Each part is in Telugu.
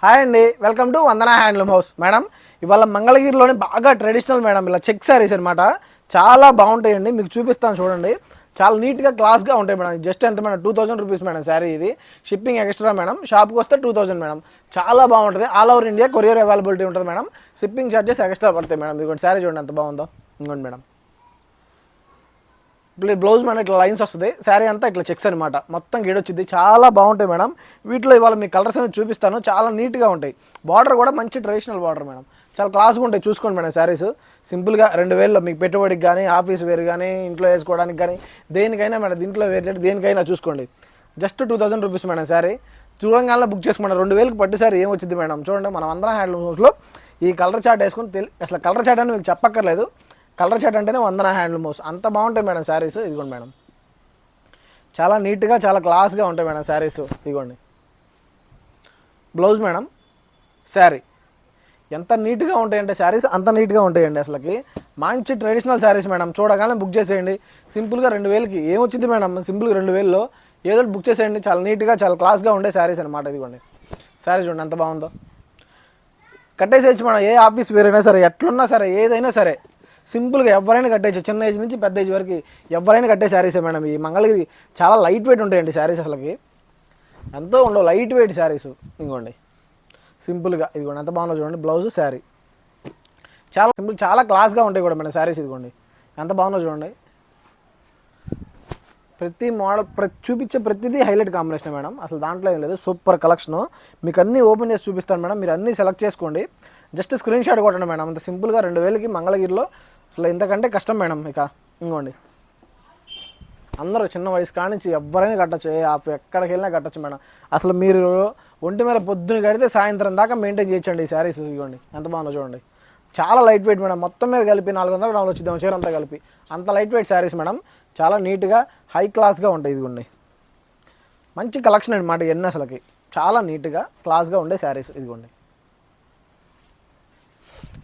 హాయ్ అండి, welcome to Vandana handloom house. Madam, ఇవాళ మంగళగిరిలోని బాగా ట్రెడిషనల్ మేడం, ఇలా చెక్ శారీస్ అనమాట. చాలా బాగుంటాయండి, మీకు చూపిస్తాను చూడండి. చాలా నీట్గా క్లాస్గా ఉంటాయి మేడం. జస్ట్ ఎంత మేడం, 2000 రూపీస్ మేడం శారీ. ఇది షిప్పింగ్ ఎక్స్ట్రా మేడం. షాప్కి వస్తే 2000 మేడం. చాలా బాగుంటుంది. All over India courier availability ఉంటుంది మేడం. షిప్పింగ్ ఛార్జెస్ ఎక్స్ట్రా పడతాయి మేడం. ఇదిగోండి శారీ చూడండి ఎంత బాగుందో. ఇంకోండి మేడం, బ్లౌజ్ మన ఇట్లా లైన్స్ వస్తుంది. శారీ అంతా ఇట్లా చెక్స్ అనమాట. మొత్తం గీడొచ్చింది. చాలా బాగుంటాయి మేడం. వీటిలో ఇవాళ మీ కలర్స్ అనేది చూపిస్తాను. చాలా నీట్గా ఉంటాయి. బార్డర్ కూడా మంచి ట్రెడిషనల్ బార్డర్ మేడం. చాలా క్లాస్గా ఉంటాయి. చూసుకోండి మేడం, శారీస్ సింపుల్గా 2000లో మీకు పెట్టుబడికి కానీ, ఆఫీస్ వేర్ కానీ, ఇంట్లో వేసుకోవడానికి కానీ, దేనికైనా మేడం. దీంట్లో వేర్ చేయడం దేనికైనా చూసుకోండి. Just 2000 rupees madam sari. చూడంగానే బుక్ చేసుకున్నాను. 2000కి పట్టు శారీ ఏం వచ్చింది మేడం. చూడండి, మనం అందరం హ్యాండ్లూమ్ హౌస్లో ఈ కలర్ చార్ట్ వేసుకుని అసలు కలర్ చార్ట్ అని మీకు చెప్పక్కర్లేదు. కలర్ చార్ట్ అంటేనే వందన హ్యాండ్లూమ్ హౌస్. అంత బాగుంటాయి మేడం శారీస్. ఇదిగోండి మేడం, చాలా నీట్గా చాలా క్లాస్గా ఉంటాయి మేడం శారీస్. ఇదిగోండి బ్లౌజ్ మేడం. శారీ ఎంత నీట్గా ఉంటాయంటే శారీస్ అంత నీట్గా ఉంటాయండి. అసలుకి మంచి ట్రెడిషనల్ శారీస్ మేడం. చూడగానే బుక్ చేసేయండి. సింపుల్గా 2000కి ఏమొచ్చింది మేడం. సింపుల్గా 2000లో ఏదో బుక్ చేసేయండి. చాలా నీట్గా చాలా క్లాస్గా ఉండే శారీస్ అనమాట. ఇదిగోండి శారీ చూడండి ఎంత బాగుందో. కట్టేసేయచ్చు మేడం. ఏ ఆఫీస్ వేరైనా సరే, ఎట్లున్నా సరే, ఏదైనా సరే సింపుల్గా ఎవరైనా కట్టేయచ్చు. చిన్న ఏజ్ నుంచి పెద్ద ఏజ్ వరకు ఎవరైనా కట్టే శారీసే మేడం. ఈ మంగళగిరి చాలా లైట్ వెయిట్ ఉంటాయండి శారీస్. అసలుకి ఎంతో ఉండవు, లైట్ వెయిట్ శారీస్. ఇంకోండి సింపుల్గా ఇదిగోండి ఎంత బాగుందో చూడండి. బ్లౌజ్ శారీ చాలా సింపుల్, చాలా క్లాస్గా ఉంటాయి కూడా మేడం శారీస్. ఇదిగోండి ఎంత బాగుందో చూడండి. ప్రతి మోడల్ చూపించే ప్రతిదీ హైలైట్ కాంబినేషన్ మేడం. అసలు దాంట్లో ఏం లేదు. Super collection. మీకు అన్నీ ఓపెన్ చేసి చూపిస్తాను మేడం. మీరు అన్నీ సెలెక్ట్ చేసుకోండి. జస్ట్ స్క్రీన్ షాట్ కొట్టండి మేడం. అంత సింపుల్గా 2000కి మంగళగిరిలో అసలు ఇంతకంటే కష్టం మేడం. ఇక ఇంకోండి అందరూ చిన్న వయసు కానించి ఎవరైనా కట్టచ్చు. ఎక్కడికి వెళ్ళినా కట్టచ్చు మేడం. అసలు మీరు ఒంటి మీద పొద్దున కడితే సాయంత్రం దాకా మెయింటైన్ చేయొచ్చండి ఈ శారీస్. ఇవ్వండి ఎంత బాగుందో చూడండి. చాలా లైట్ వెయిట్ మేడం. మొత్తం మీద కలిపి 400 గ్రాములు వచ్చిద్దాం చీర అంతా కలిపి. అంత లైట్ వెయిట్ శారీస్ మేడం. చాలా నీట్గా హై క్లాస్గా ఉంటాయి. ఇదిగోండి మంచి కలెక్షన్ అనమాట. ఎన్ని అసలుకి చాలా నీట్గా క్లాస్గా ఉండే శారీస్. ఇదిగోండి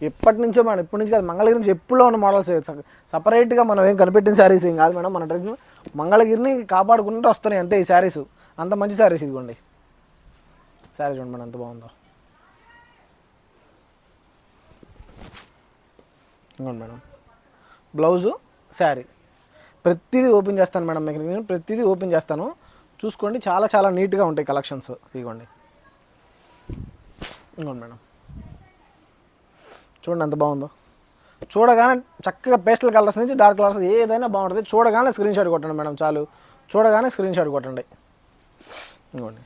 ఎప్పటి నుంచో మేడం, ఇప్పటి నుంచి కాదు, మంగళగిరి నుంచి ఎప్పుడో ఉన్న మోడల్స్. సపరేట్గా మనం ఏం కనిపెట్టిన శారీస్ ఏం కాదు మేడం. మన ట్రెడిషన్ మంగళగిరిని కాపాడుకుంటూ వస్తున్నాయి అంతే ఈ శారీస్. అంత మంచి శారీస్. ఇదిగోండి శారీ చూడండి మేడం ఎంత బాగుందో. ఇదిగోండి మేడం బ్లౌజు శారీ. ప్రతిదీ ఓపెన్ చేస్తాను మేడం. మీకు నేను ప్రతిదీ ఓపెన్ చేస్తాను, చూసుకోండి. చాలా చాలా నీట్గా ఉంటాయి కలెక్షన్స్. ఇదిగోండి ఇంకోండి మేడం చూడండి ఎంత బాగుందో. చూడగానే చక్కగా పేస్టల్ కలర్స్ నుంచి డార్క్ కలర్స్ ఏదైనా బాగుంటుంది. చూడగానే స్క్రీన్ షాట్ కొట్టండి మేడం. చాలు, చూడగానే స్క్రీన్ షాట్ కొట్టండి. ఇంకోండి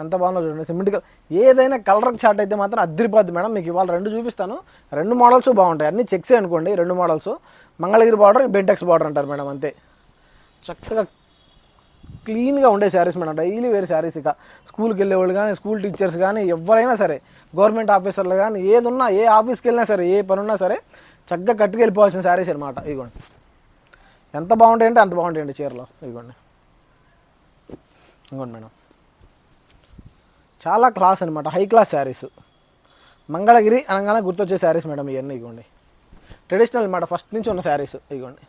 ఎంత బాగుందో చూడండి. సిమెంట్ ఏదైనా కలర్ చార్ట్ అయితే మాత్రం అద్దరిపోద్ది మేడం. మీకు ఇవాళ 2 చూపిస్తాను. 2 మోడల్స్ బాగుంటాయి. అన్నీ చెక్సే అనుకోండి. 2 models Mangalagiri border, Bentex border అంటారు మేడం. అంతే చక్కగా క్లీన్గా ఉండే శారీస్ మేడం. డైలీ వేరే శారీస్. ఇక స్కూల్కి వెళ్ళేవాళ్ళు కానీ, స్కూల్ టీచర్స్ కానీ, ఎవరైనా సరే, గవర్నమెంట్ ఆఫీసర్లు కానీ, ఏదున్నా, ఏ ఆఫీస్కి వెళ్ళినా సరే, ఏ పని ఉన్నా సరే చక్కగా కట్టుకెళ్ళిపోవాల్సిన శారీస్ అనమాట. ఇదిగోండి ఎంత బాగుంటాయంటే అంత బాగుంటాయండి చీరలో. ఇదిగోండి ఇంకోండి మేడం చాలా క్లాస్ అనమాట. High class saris. మంగళగిరి అనగానే గుర్తొచ్చే శారీస్ మేడం ఇవన్నీ. ఇదిగోండి ట్రెడిషనల్ అనమాట. ఫస్ట్ నుంచి ఉన్న శారీస్. ఇదిగోండి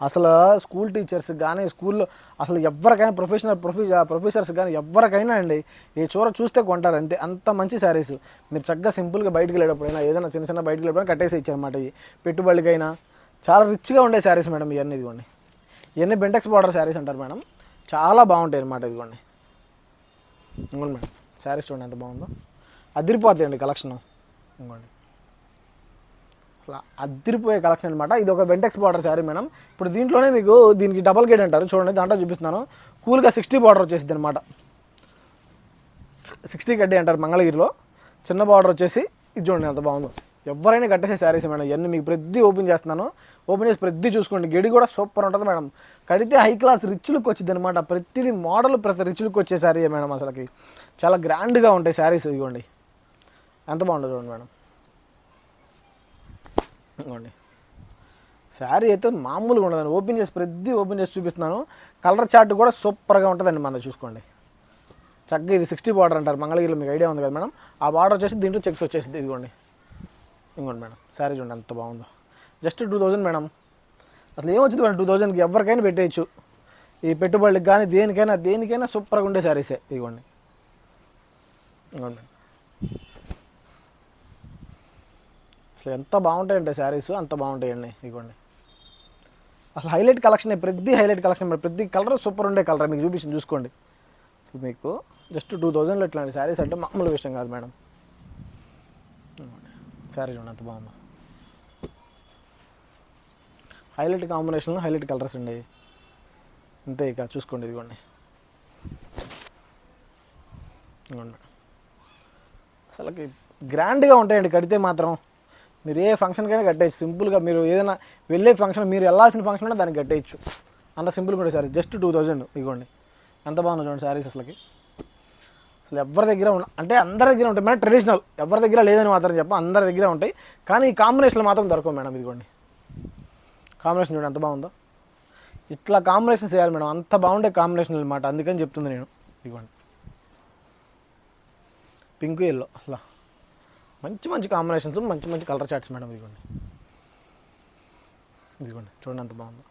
అసలు స్కూల్ టీచర్స్ కానీ, స్కూల్లో అసలు ఎవరికైనా ప్రొఫెసర్స్ కానీ ఎవరికైనా అండి ఈ చీర చూస్తే కొంటారు అంతే. అంత మంచి శారీస్. మీరు చక్కగా సింపుల్గా బయటికి వెళ్ళేటప్పుడైనా, ఏదైనా చిన్న చిన్న బయటికి వెళ్ళిపోయినా కట్టేసి ఇచ్చారన్నమాట. ఈ పెట్టుబడికైనా చాలా రిచ్గా ఉండే శారీస్ మేడం ఇవన్నీ. ఇదిగోండి ఇవన్నీ బెంటెక్స్ బార్డర్ శారీస్ అంటారు మేడం. చాలా బాగుంటాయి అన్నమాట. ఇదిగోండి ఇంకోండి మేడం శారీస్ చూడండి ఎంత బాగుందో. అదిరిపోతాయండి కలెక్షన్. ఇంకోండి అట్లా అద్దరిపోయే కలెక్షన్ అనమాట. ఇది ఒక బెంటెక్స్ బార్డర్ శారీ మేడం. ఇప్పుడు దీంట్లోనే మీకు దీనికి డబల్ గేట్ అంటారు చూడండి. దాంట్లో చూపిస్తున్నాను. కూల్గా 60 బార్డర్ వచ్చేసింది అనమాట. 60 గడ్డి అంటారు మంగళగిరిలో. చిన్న బార్డర్ వచ్చేసి ఇది చూడండి ఎంత బాగుందో. ఎవరైనా కట్టేసే శారీస్ మేడం. ఇవన్నీ మీకు ప్రతి ఓపెన్ చేస్తున్నాను. ఓపెన్ చేసి ప్రతి చూసుకోండి. గడి కూడా సూపర్ ఉంటుంది మేడం. కడితే హై క్లాస్ రిచ్ లుక్ వచ్చింది అనమాట. ప్రతిదీ మోడల్ ప్రతి రిచ్ లుక్ వచ్చే శారీ మేడం. అసలుకి చాలా గ్రాండ్గా ఉంటాయి శారీస్. ఇదిగోండి ఎంత బాగుంటుంది చూడండి మేడం. ఇదిగోండి శారీ అయితే మామూలుగా ఉండదండి. ఓపెన్ చేసి చూపిస్తున్నాను. కలర్ చార్ట్ కూడా సూపర్గా ఉంటుందండి. మన చూసుకోండి చక్కగా. ఇది 60 బార్డర్ అంటారు మంగళగిరిలో. మీకు ఐడియా ఉంది కదా మేడం. ఆ బార్డర్ వచ్చేసి దీంట్లో చెక్స్ వచ్చేసింది. ఇదిగోండి ఇంకోండి మేడం శారీ చూడండి ఎంత బాగుందో. Just 2000 madam. అసలు ఏమొచ్చింది మేడం 2000కి. ఎవరికైనా పెట్టేయచ్చు. ఈ పెట్టుబడులకు కానీ దేనికైనా సూపర్గా ఉండే శారీసే ఇదిగోండి. ఇదిగోండి అసలు ఎంత బాగుంటాయంటే శారీస్ అంత బాగుంటాయండి. ఇదిగోండి అసలు హైలైట్ కలెక్షన్, ప్రతి హైలైట్ కలెక్షన్, ప్రతి కలర్ సూపర్ ఉండే కలర్ మీకు చూసుకోండి. అసలు మీకు జస్ట్ 2000లో ఇట్లాంటి శారీస్ అంటే మామూలు విషయం కాదు మేడం. శారీ చూడండి ఎంత బాగుందో, హైలైట్ కాంబినేషన్లో హైలైట్ కలర్స్ అండి. అంతే ఇక చూసుకోండి. ఇదిగోండి ఇదిగోండి అసలుకి గ్రాండ్గా ఉంటాయండి కడితే మాత్రం. మీరు ఏ ఫంక్షన్కైనా కట్టేయచ్చు సింపుల్గా. మీరు ఏదైనా వెళ్ళే ఫంక్షన్, మీరు వెళ్ళాల్సిన ఫంక్షన్ అంటే దానికి కట్టేయచ్చు, అంత సింపుల్గా ఉండే శారీస్. జస్ట్ 2000. ఇదిగోండి ఎంత బాగుందో చూడండి శారీస్. అసలుకి అసలు ఎవరి దగ్గర అంటే అందరి దగ్గర ఉంటాయి మేడం. ట్రెడిషనల్ ఎవరి దగ్గర లేదని మాత్రం చెప్ప, అందరి దగ్గర ఉంటాయి. కానీ ఈ కాంబినేషన్లో మాత్రం దొరకవు మేడం. ఇదిగోండి కాంబినేషన్ చూడండి ఎంత బాగుందో. ఇట్లా కాంబినేషన్ చేయాలి మేడం, అంత బాగుండే కాంబినేషన్ అనమాట. అందుకని చెప్తుంది నేను. ఇదిగోండి పింక్ ఎల్లో, అసలు మంచి కాంబినేషన్స్, మంచి కలర్ చార్ట్స్ మేడం. ఇదిగోండి చూడండి ఎంత బాగుందో.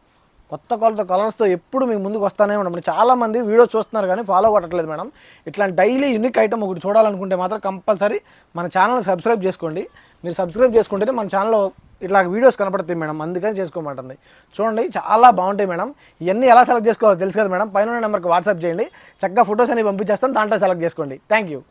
కొత్త కలర్స్తో ఎప్పుడు మీకు ముందుకు వస్తానే ఉన్నాం. చాలామంది వీడియో చూస్తున్నారు కానీ ఫాలో కొట్టట్లేదు మేడం. ఇట్లాంటి డైలీ యూనిక్ ఐటమ్ ఒకటి చూడాలనుకుంటే మాత్రం కంపల్సరీ మన ఛానల్ సబ్స్క్రైబ్ చేసుకోండి. మీరు సబ్స్క్రైబ్ చేసుకుంటేనే మన ఛానల్లో ఇట్లా వీడియోస్ కనపడతాయి మేడం. అందుకని చేసుకోమంటుంది. చూడండి చాలా బాగుంటాయి మేడం. ఇవన్నీ ఎలా సెలెక్ట్ చేసుకోవాలో తెలుసు కదా మేడం. పైన నెంబర్కి వాట్సాప్ చేయండి, చక్కగా ఫొటోస్ అనేవి పంపించేస్తాను, దాంట్లో సెలెక్ట్ చేసుకోండి. Thank you.